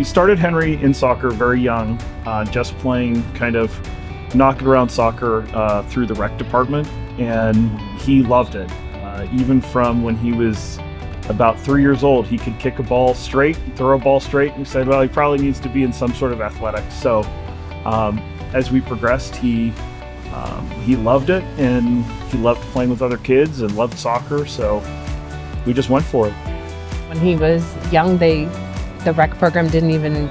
started Henry in soccer very young, just playing kind of knocking around soccer through the rec department, and he loved it. Even from when he was about 3 years old, he could kick a ball straight, throw a ball straight, and said, well, he probably needs to be in some sort of athletics. So as we progressed, he loved it, and he loved playing with other kids and loved soccer, so we just went for it. When he was young, the rec program didn't even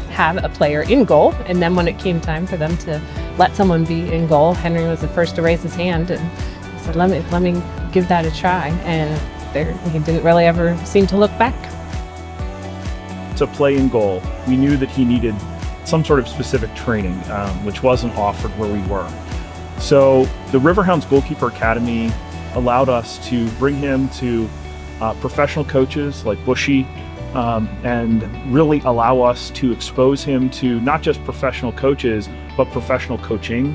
have a player in goal, and then when it came time for them to let someone be in goal, Henry was the first to raise his hand and said, let me give that a try, and he didn't really ever seem to look back. To play in goal, we knew that he needed some sort of specific training, which wasn't offered where we were. So the Hounds Goalkeeper Academy allowed us to bring him to professional coaches like Bushy, and really allow us to expose him to not just professional coaches, but professional coaching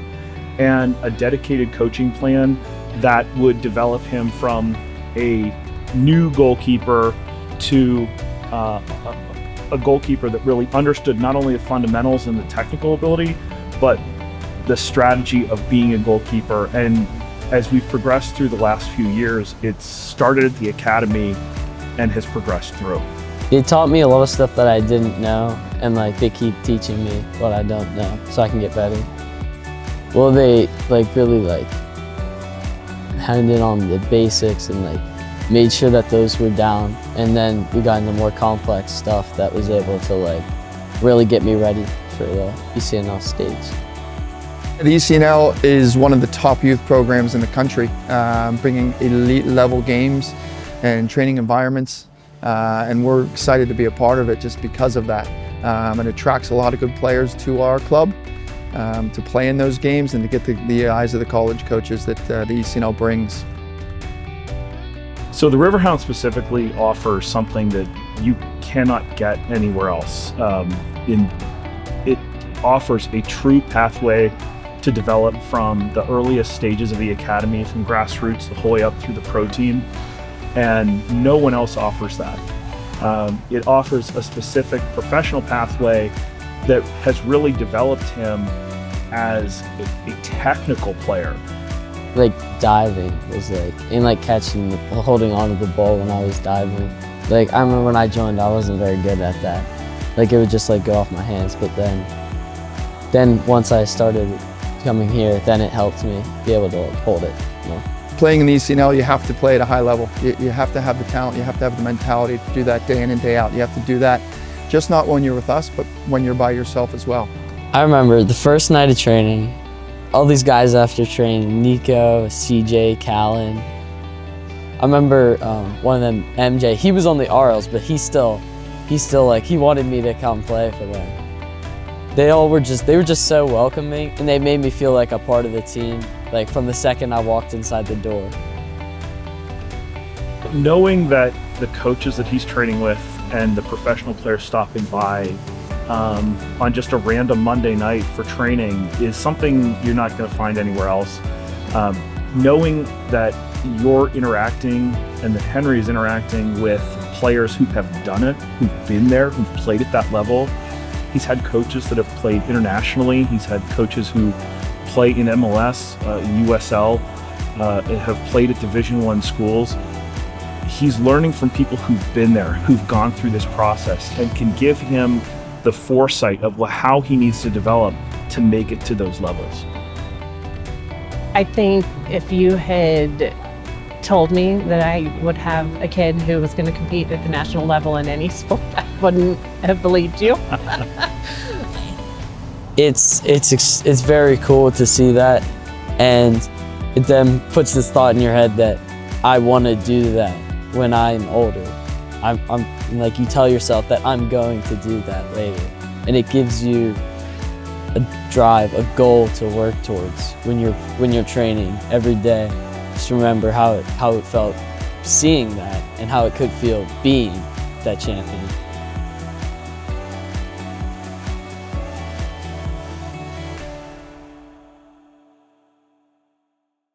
and a dedicated coaching plan that would develop him from a new goalkeeper to a goalkeeper that really understood not only the fundamentals and the technical ability, but the strategy of being a goalkeeper. And as we've progressed through the last few years, it started at the academy and has progressed through. They taught me a lot of stuff that I didn't know, and they keep teaching me what I don't know so I can get better. Well, they really honed in on the basics and made sure that those were down, and then we got into more complex stuff that was able to really get me ready for the ECNL stage. The ECNL is one of the top youth programs in the country, bringing elite level games and training environments, and we're excited to be a part of it just because of that. It attracts a lot of good players to our club to play in those games and to get the eyes of the college coaches that the ECNL brings. So the Hounds specifically offers something that you cannot get anywhere else. It offers a true pathway to develop from the earliest stages of the academy, from grassroots the whole way up through the pro team, and no one else offers that. It offers a specific professional pathway that has really developed him as a technical player. Diving was and catching, holding on to the ball when I was diving. I remember when I joined, I wasn't very good at that. It would just go off my hands, but then once I started coming here, then it helped me be able to hold it. Playing in the ECNL, you have to play at a high level. You have to have the talent, you have to have the mentality to do that day in and day out. You have to do that just not when you're with us, but when you're by yourself as well. I remember the first night of training, all these guys after training, Nico, CJ, Callan. I remember one of them, MJ, he was on the RLs, but he still he wanted me to come play for them. They were just so welcoming, and they made me feel like a part of the team, from the second I walked inside the door. Knowing that the coaches that he's training with and the professional players stopping by on just a random Monday night for training is something you're not going to find anywhere else. Knowing that you're interacting and that Henry is interacting with players who have done it, who've been there, who've played at that level. He's had coaches that have played internationally. He's had coaches who play in MLS, USL, have played at Division I schools. He's learning from people who've been there, who've gone through this process, and can give him the foresight of how he needs to develop to make it to those levels. I think if you had told me that I would have a kid who was going to compete at the national level in any sport, I wouldn't have believed you. It's very cool to see that, and it then puts this thought in your head that I want to do that when I'm older. I'm you tell yourself that I'm going to do that later, and it gives you a drive, a goal to work towards when you're training every day. Just remember how it felt seeing that and how it could feel being that champion.